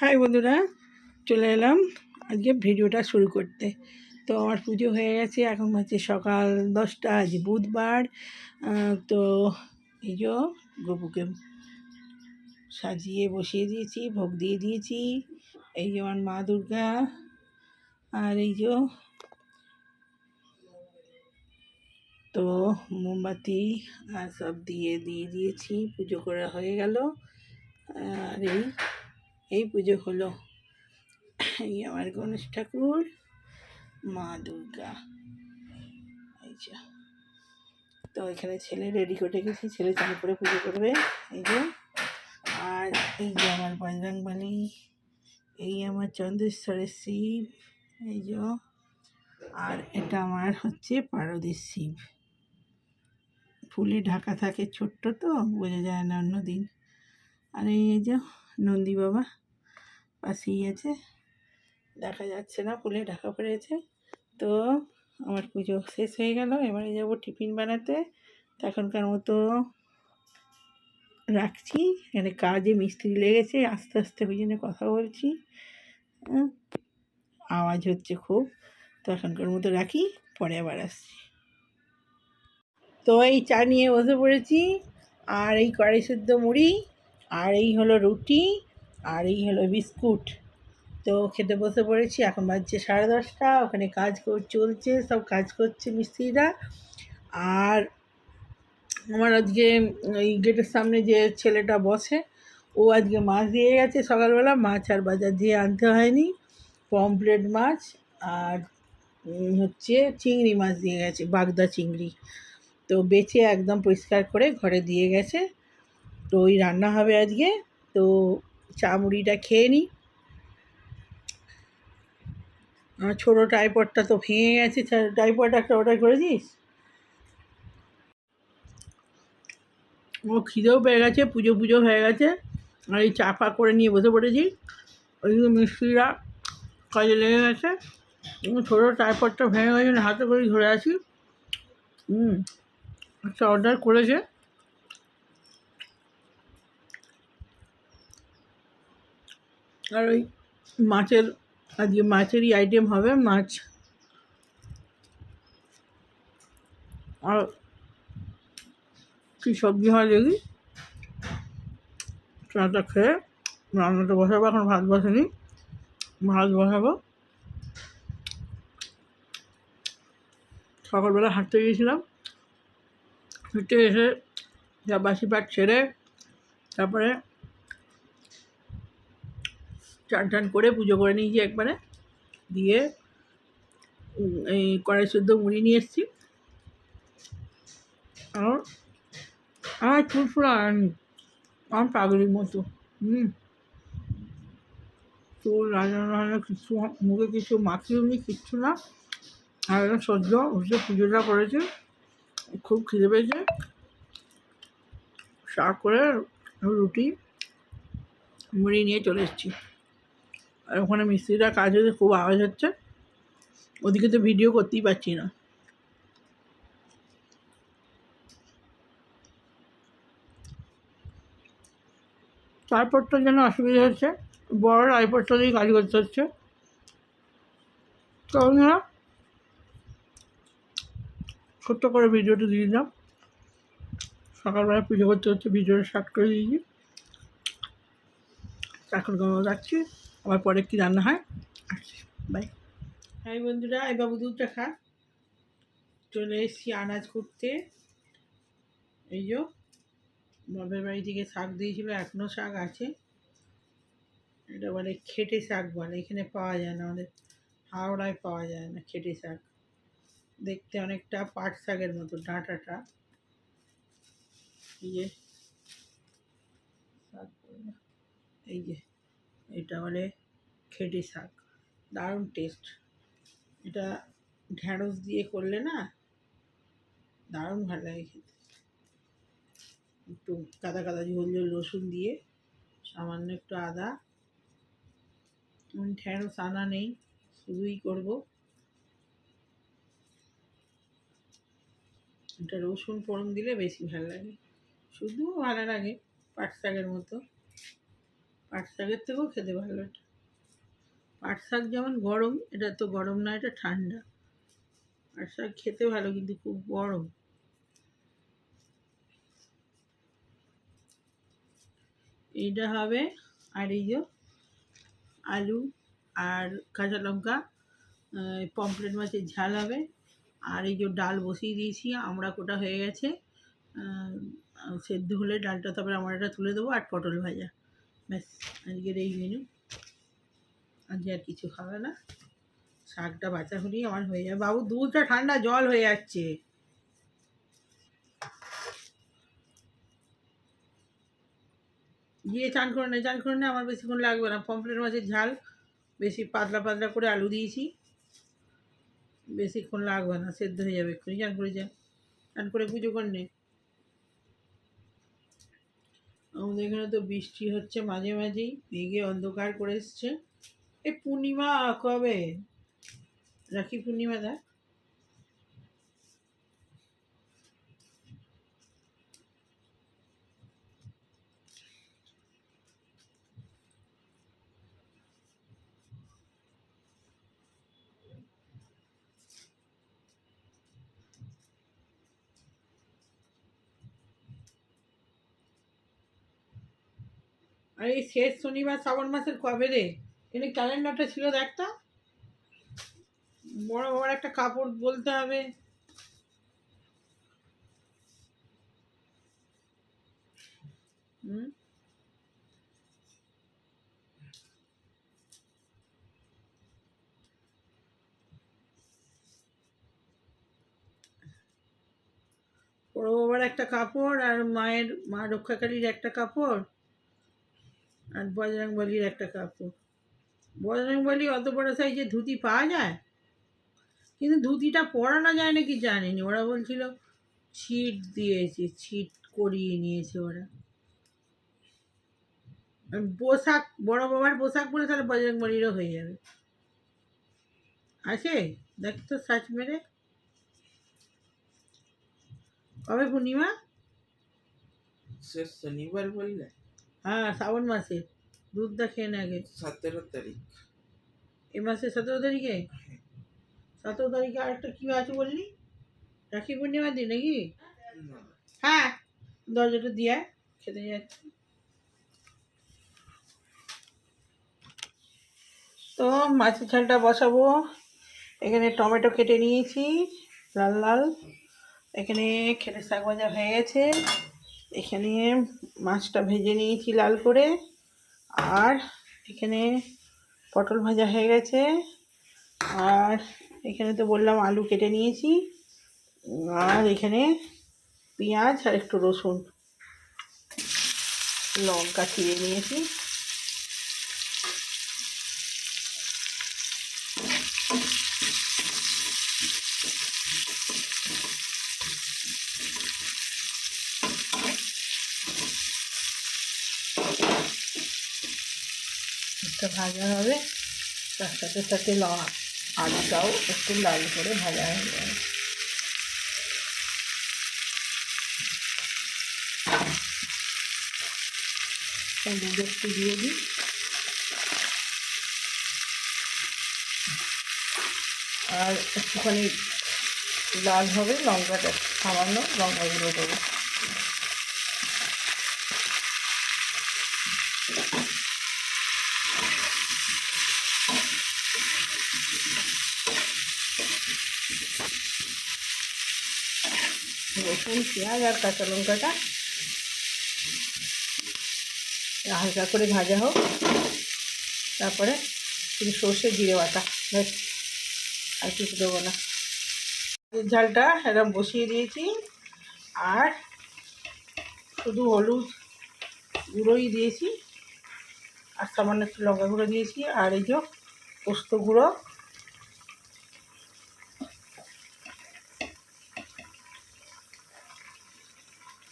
High বন্ধুরা, চলে এলাম আজকে ভিডিওটা শুরু করতে। তো আমার পুজো হয়ে গেছে, এখন হচ্ছে সকাল 10টা, আজ বুধবার। তো এই যে গপুকে সাজিয়ে বসিয়ে দিয়েছি, ভোগ দিয়ে দিয়েছি। এই যে আমার মা দুর্গা, আর এই যে তো মোমবাতি আর সব দিয়ে দিয়েছি, পুজো করা হয়ে গেল। আর এই পুজো হলো। এই আমার গণেশ ঠাকুর, মা দুর্গা, এই যে। তো এখানে ছেলে রেডি করে রেখেছি, ছেলে চালু করে পুজো করবে। এই যে, আর এই যে আমার বজরংবলী, এই আমার চন্দ্রেশ্বরের শিব, এই যে। আর এটা আমার হচ্ছে পারদের শিব, ফুলে ঢাকা থাকে, ছোট্ট তো বোঝা যায় না অন্য দিন। আর এই যে নন্দী বাবা পাশেই আছে, দেখা যাচ্ছে না, ফুলে ঢাকা পড়েছে। তো আমার পুজো শেষ হয়ে গেল, এবারে যাবো টিফিন বানাতে। তো এখনকার মতো রাখছি, এখানে কাজে মিস্ত্রি লেগেছে, আস্তে আস্তে ওই জন্য কথা বলছি, আওয়াজ হচ্ছে খুব। তো এখনকার মতো রাখি, পরে আবার আসছি। তো এই চা নিয়ে বসে পড়েছি, আর এই কড়াই শুদ্ধ মুড়ি, আর এই হলো রুটি, আর এই হলো বিস্কুট। তো খেতে বসে পড়েছি, এখন বাজছে 10:30। ওখানে কাজ চলছে, সব কাজ করছে মিস্ত্রিরা। আর আমার আজকে ওই গেটের সামনে যে ছেলেটা বসে, ও আজকে মাছ দিয়ে গেছে সকালবেলা। মাছ আর বাজার দিয়ে আনতে হয়নি, পমফ্রেট মাছ আর হচ্ছে চিংড়ি মাছ দিয়ে গেছে, বাগদা চিংড়ি। তো বেছে একদম পরিষ্কার করে ঘরে দিয়ে গেছে। তো ওই রান্না হবে আজকে। তো চা মুড়িটা খেয়ে নিই। আমার ছোটো টাইপডটা তো ভেঙে গেছে, টাইপড একটা অর্ডার করেছিস। ও খিদেও পেয়ে গেছে, পুজো হয়ে গেছে, আর এই চা ফা করে নিয়ে বসে পড়েছি। ওইগুলো মিস্ত্রিরা কাজে লেগে গেছে। ছোটো টাইপডটা ভেঙে গেছে, হাতে করেই ধরে আছি। একটা অর্ডার করেছে, আর ওই মাছের, আজকে মাছেরই আইটেম হবে, মাছ আর কী সবজি হয় দেখি। চাটা খেয়ে রান্নাটা বসাবো, এখন ভাত বসানি, ভাত বসাবো। সকালবেলা হাঁটতে গিয়েছিলাম, হেঁটে এসে যা বাসি পাট ছেড়ে তারপরে চান টান করে পুজো করে নিয়েছি একবারে, দিয়ে এই কড়াই শুদ্ধ মুড়ি নিয়ে এসেছি। আর আমার চুলফুলা আনি, আমার পাগলির মতো। চুল রাজানো কিছু, মুখে কিছু মাখিয়ে কিচ্ছু না, আর এটা সহ্য হচ্ছে। পুজোটা করেছে, খুব খিদে পেয়েছে। শাক করে রুটি মুড়ি নিয়ে চলে এসেছি। আর ওখানে মিস্ত্রিরা কাজ হচ্ছে, খুব আওয়াজ হচ্ছে, ওদিকে তো ভিডিও করতেই পারছি না। তারপরটা যেন অসুবিধা হচ্ছে, বড় আইপডটা দিয়ে কাজ করতে হচ্ছে। তো আমরা ছোট্ট করে ভিডিওটা দিয়ে দিলাম, সকালবেলা পুজো করতে হচ্ছে, ভিডিওটা স্টার্ট করে দিয়েছি। এখন রাখছি, আবার পরে কী রান্না হয় আসছি, বাই। হ্যাঁ বন্ধুরা, এই বাবু দুধটা খা। চলে এসেছি আনাজ করতে। এই যে বাপের বাড়ি থেকে শাক দিয়েছিল, এখনও শাক আছে। এটা বলে খেটে শাক বলে, এখানে পাওয়া যায় না, আমাদের হাওড়ায় পাওয়া যায় না খেটে শাক। দেখতে অনেকটা পাট শাকের মতো, ডাঁটাটা। এই যে শাক, এই যে এটা বলে খেটে শাক, দারুণ টেস্ট। এটা ঢ্যাঁড়স দিয়ে করলে না দারুণ ভালো লাগে খেতে। একটু কাদা কাদা ঝোল ঝোল রসুন দিয়ে, সামান্য একটু আদা, ঢ্যাঁড়স আনা নেই, শুধুই করবো। এটা রসুন ফোড়ন দিলে বেশি ভালো লাগে, শুধু ভালো লাগে পাট শাকের মতো। পাট শাকের থেকেও খেতে ভালো এটা। পাট শাক যেমন গরম, এটা তো গরম না, এটা ঠান্ডা। পাট শাক খেতে ভালো কিন্তু খুব গরম। এইটা হবে। আর এই যে আলু আর কাঁচা লঙ্কা, পমফ্রেট মাছের ঝাল হবে। আর এই যে ডাল বসিয়ে দিয়েছি, আমরা কোটা হয়ে গেছে। সেদ্ধ হলে ডালটা তারপরে আমরা এটা তুলে দেবো, আর পটল ভাজা। ব্যাস, আজকের এই মেনু। আজকে আর কিছু খাবে না। শাকটা বাঁচা হলেই আমার হয়ে যাবে। বাবু দুধটা ঠান্ডা, জল হয়ে যাচ্ছে। গিয়ে চান করে নে, চান করে নে, আমার বেশিক্ষণ লাগবে না। পমফ্রেট মাছের ঝাল বেশি পাতলা পাতলা করে আলু দিয়েছি, বেশিক্ষণ লাগবে না, সেদ্ধ হয়ে যাবে এক্ষুনি। চান করে যা, চান করে পুজো করে নে। আমাদের এখানে তো বৃষ্টি হচ্ছে মাঝে মাঝেই, মেঘে অন্ধকার করে এসছে। এই পূর্ণিমা কবে? রাখি পূর্ণিমা দেখ। আর এই শেষ শনিবার শ্রাবণ মাসের কবে রে? এখানে ক্যালেন্ডারটা ছিল দেখতা। বড় বড় একটা কাপড় বলতে হবে। হুম, বড় বাবার একটা কাপড়, আর মায়ের, মা রক্ষাকালীর একটা কাপড়, আর বজরংবলীর একটা কাপড়। বজরংবলী অত বড় সাইজের ধুতি পাওয়া যায়, কিন্তু ধুতিটা পরানো যায় নাকি জানিনি। ওরা বলছিল ছিট দিয়েছে, ছিট করিয়ে নিয়েছে ওরা। পোশাক, বড় বাবার পোশাক পরে তাহলে বজরংবলীরও হয়ে যাবে। আছে, দেখ তো সার্চ মেরে। কবে পূর্ণিমা? শেষ শনিবার বললে? হ্যাঁ, শ্রাবণ মাসে। দুধটা খেয়ে না আগে। 17 তারিখ। এ মাসের 17 তারিখে? 17 তারিখে আরেকটা কী আছে বললি? রাখি পূর্ণিমার দিন নাকি? না। হ্যাঁ, দরজাটা দিয়ে আয়, খেতে যাচ্ছি। তো মাছের ঝালটা বসাবো। এখানে টমেটো কেটে নিয়েছি লাল লাল। এখানে খেতে শাক ভাজা হয়ে গেছে। এখানে মাছটা ভেজে নিয়েছি লাল করে। আর এখানে পটল ভাজা হয়ে গেছে। আর এখানে তো বললাম আলু কেটে নিয়েছি। আর এখানে পেঁয়াজ আর একটু রসুন, লঙ্কা চিড়ে নিয়েছি। এটা ভাজা হবে, তার সাথে সাথে আলুটাও একটু লাল করে ভাজা হয়ে যাবে। দুধ একটু দিয়ে দিই। আর একটুখানি লাল হবে, লঙ্কাটা সামান্য লঙ্কা গুঁড়ো দেবো। রসুন, পেঁয়াজ আর কাঁচা লঙ্কাটা হালকা করে ভাজা হোক, তারপরে শুধু সর্ষে জিরে বাটা, ব্যাস, আর কিছু দেবো না। ঝালটা এরকম বসিয়ে দিয়েছি। আর শুধু হলুদ গুঁড়োই দিয়েছি, আর সামান্য একটু লঙ্কা গুঁড়ো দিয়েছি। আর এই যে পোস্ত গুঁড়ো,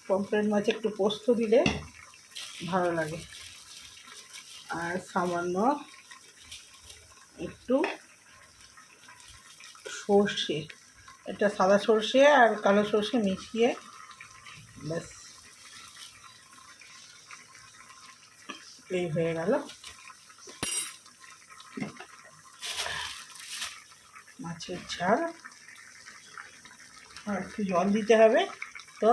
পমফ্রেট মাছে একটু পোস্ত দিলে ভালো লাগে। আর সামান্য একটু সর্ষে, এটা সাদা সর্ষে আর কালো সর্ষে মিশিয়ে, ব্যাস। এই হয়ে গেল মাছের ঝাল। আর একটু জল দিতে হবে। তো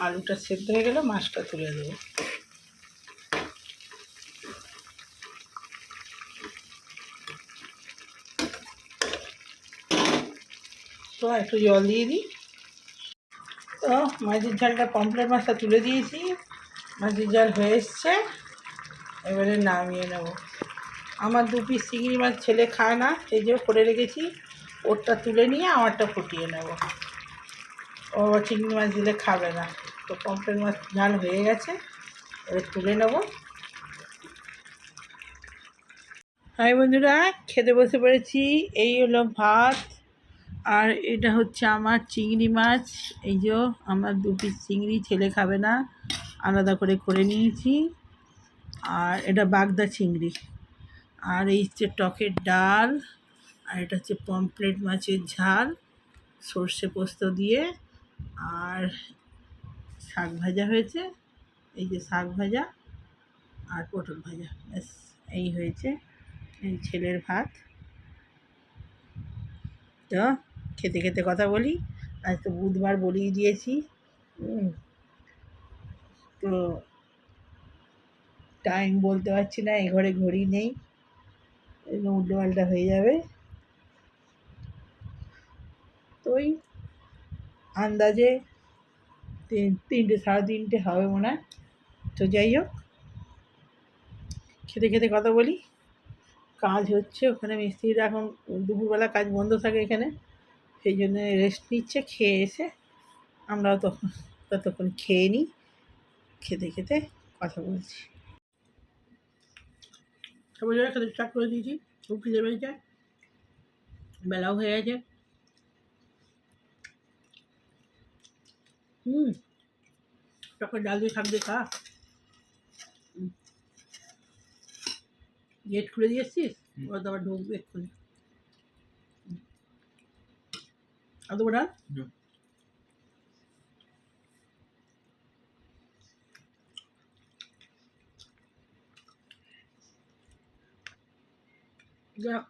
আলুটা সেদ্ধ হয়ে গেলে মাছটা তুলে দেবো। তো একটু জল দিয়ে দিই। তো মাছের ঝালটা পমফ্রেট মাছটা তুলে দিয়েছি, মাছের ঝাল হয়ে এসছে। এবারে নামিয়ে নেব। আমার 2 পিস চিংড়ি মাছ ছেলে খায় না, সেই যে করে রেখেছি, ওরটা তুলে নিয়ে আমারটা ফুটিয়ে নেব। ও চিংড়ি মাছ দিলে খাবে না। তো পমফ্রেট মাছ ঝাল হয়ে গেছে, এবার তুলে নেব। হাই বন্ধুরা, খেতে বসে পড়েছি। এই হলো ভাত, আর এটা হচ্ছে আমার চিংড়ি মাছ। এই যে আমার 2 পিস চিংড়ি, ছেলে খাবে না, আলাদা করে নিয়েছি। আর এটা বাগদা চিংড়ি। আর এই হচ্ছে টকের ডাল, আর এটা হচ্ছে পমফ্রেট মাছের ঝাল সর্ষে পোস্ত দিয়ে। আর শাক ভাজা হয়েছে, এই যে শাক ভাজা আর পটল ভাজা, ব্যাস এই হয়েছে এই ছেলের ভাত। তো খেতে খেতে কথা বলি। আজ তো বুধবার বলেই দিয়েছি। তো টাইম বলতে পারছি না, এ ঘরে ঘড়ি নেই, উল্টোপাল্টা হয়ে যাবে। তো ওই আন্দাজে 3টে 3:30 হবে মনে হয়। তো যাই হোক, খেতে খেতে কথা বলি। কাজ হচ্ছে ওখানে, মিস্ত্রিরা এখন দুপুরবেলা কাজ বন্ধ থাকে এখানে, সেই জন্য রেস্ট নিচ্ছে। খেয়ে এসে আমরাও ততক্ষণ খেয়ে নিই। খেতে খেতে কথা বলছি। সবাই খেতে স্টার্ট করে দিয়েছি, খুব খিদে পেয়েছে, বেলাও হয়ে গেছে। তখন ডাল দিয়ে শাক দিয়ে খা। গেট খুলে দিয়ে এসছিস, ওরা তো আবার ঢুকবে এক্ষুনি। আর দেবো ডাল? যাক,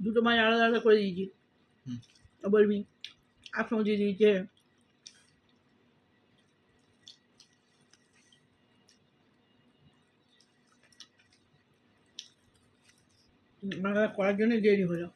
2টো মাছ আলাদা আলাদা করে দিয়েছি। বলবি একসঙ্গে দিয়ে দিয়েছে। করার জন্য দেরি হলো।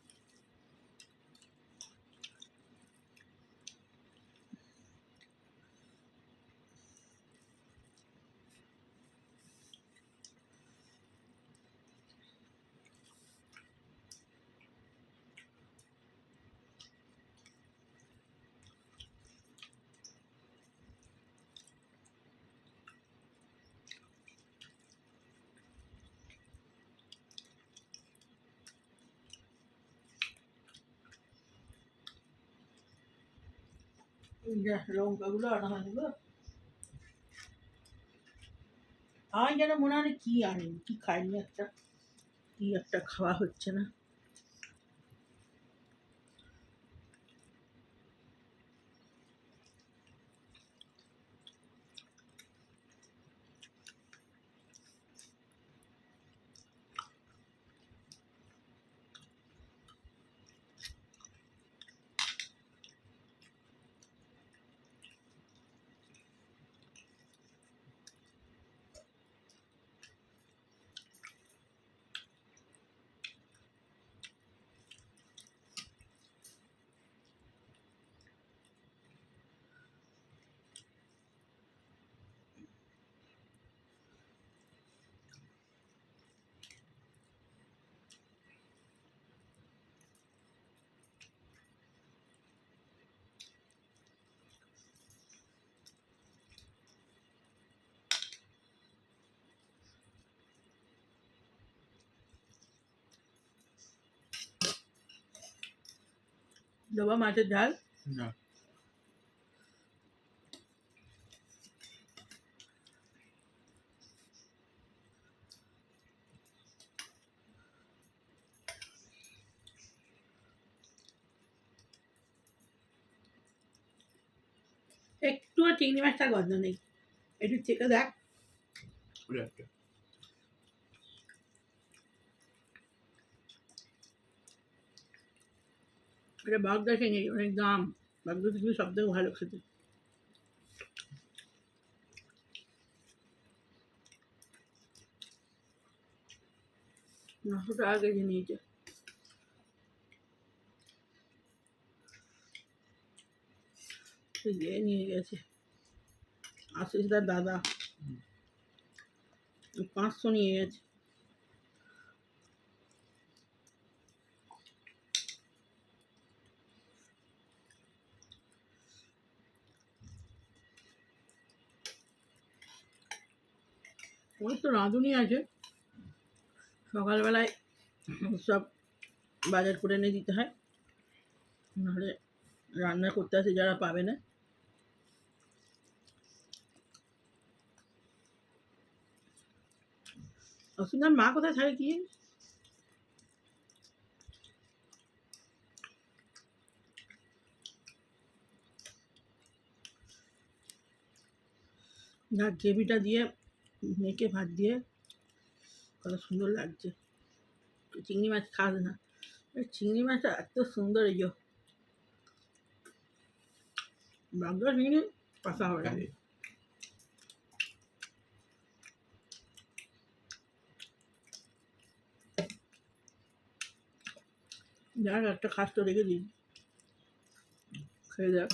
লঙ্কাগুলো আনা হয়নি। আমার যেন মনে হয় কি আনি, কি খাইনি, কি একটা খাওয়া হচ্ছে না। দেবো মাছের ঝাল? না। একটুও চিংড়ি মাছটা গন্ধ নেই। একটু চেখে দেখ। এটা বাগদা চিংড়ি, অনেক দাম। বাগদা চিংড়ি সব থেকে ভালো খেতে। 900 টাকা কেজি নিয়েছে। নিয়ে গেছে আশিসদার দাদা, 500 নিয়ে গেছে। ওই তো রাঁধুনি আছে, সকালবেলায় সব বাজার করে এনে দিতে হয়, নাহলে রান্না করতে আসে যারা পাবে না। অসুবিধার মা কোথায় থাকে কি না, গ্রেভিটা দিয়ে মেখে ভাত দিয়ে কত সুন্দর লাগছে। চিংড়ি মাছ খাস না, চিংড়ি মাছটা এত সুন্দর। এই যে বাগদা চিংড়ি পাশা হবে না। দেখ একটা খাস তো রেখে দিই, খেয়ে দেখ।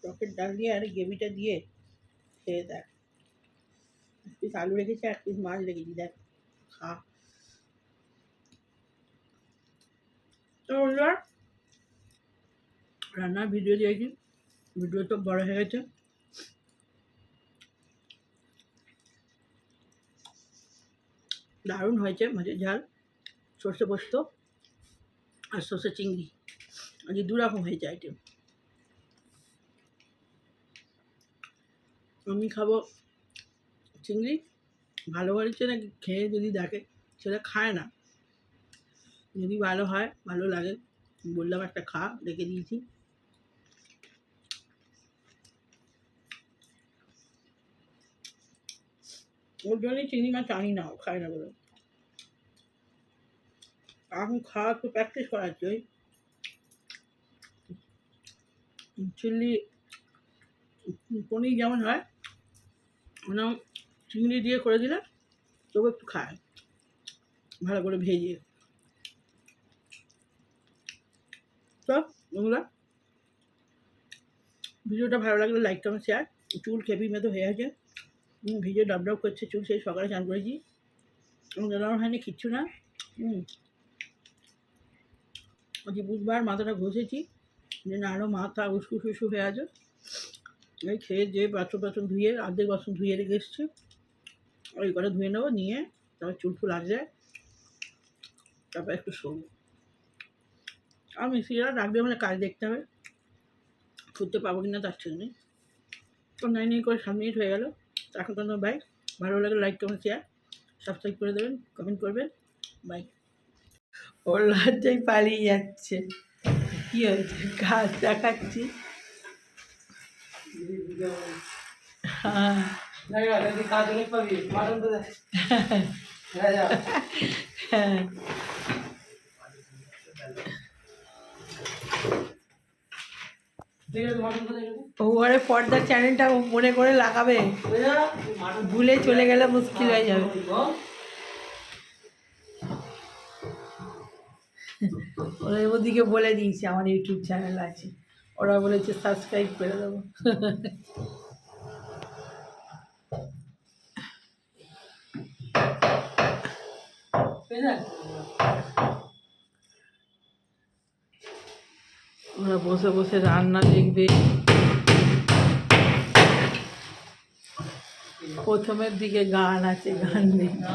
টকের ডাল দিয়ে আর গ্রেভিটা দিয়ে খেয়ে দেখ। এক পিস আলু রেখেছি, এক পিস মাছ রেখেছি, দেখ খা। তো রান্নার ভিডিও দিয়েছি, ভিডিও তো বড় হয়ে গেছে। দারুণ হয়েছে, মাছের ঝাল, সর্ষে পোস্ত আর সর্ষে চিংড়ি, আজকে 2 রকম হয়েছে আইটেম। আমি খাবো চিংড়ি, ভালো হয়েছে নাকি খেয়ে যদি দেখে, সেটা খায় না। যদি ভালো হয়, ভালো লাগে, বললাম একটা খা, রেখে দিয়েছি। ওর জন্যই চিংড়ি মাছ আনি না, খায় না বলে। এখন খাওয়া একটু প্র্যাকটিস করাচ্ছি। ওই চিংড়ি পনির যেমন হয়, ওরকম চিংড়ি দিয়ে করে দিলে তবু একটু খায়, ভালো করে ভেজে। তো বন্ধুরা, ভিডিওটা ভালো লাগলে লাইক কমেন্ট শেয়ার। চুল খেপি মেতো হয়ে আছে, ভিডিও ডাব ডাব করছে চুল, সেই সকালে চান করেছি, জানানো হয়নি কিচ্ছু না। আজকে বুধবার, মাথাটা ঘষেছি, যে না আরও মাথা উস্কু ফুস্কু হয়ে আছে। এই খেয়ে যে বাসন ধুয়ে, অর্ধেক বাসন ধুয়ে রেখে এসছি, ওই করে ধুয়ে নেবো, নিয়ে তারপর চুল ফুল আসবে, তারপর একটু শোবো। আর মিস্ত্রিরা রাখবে মানে কাজ দেখতে হবে, করতে পারবো কিনা তার ঠিক নেই। তো 9 করে 7 মিনিট হয়ে গেল। এখন তো বাই, ভালো লাগলে লাইক কমেন্ট শেয়ার সাবস্ক্রাইব করে দেবেন, কমেন্ট করবেন, বাই। ওর লজ্জায় পালিয়ে যাচ্ছে, কী হয়েছে কাজ দেখাচ্ছি। হ্যাঁ হ্যাঁ, ও ঘরে পর্দার চ্যানেলটা মনে করে লাগাবে, ভুলে চলে গেলে মুশকিল হয়ে যাবে। ওরা ওদিকে বলে দিয়েছে আমার ইউটিউব চ্যানেল আছে, ওরা বলেছে সাবস্ক্রাইব করে দেবো। ওরা বসে বসে রান্না দেখবে। প্রথমের দিকে গান আছে, গান দেখবে।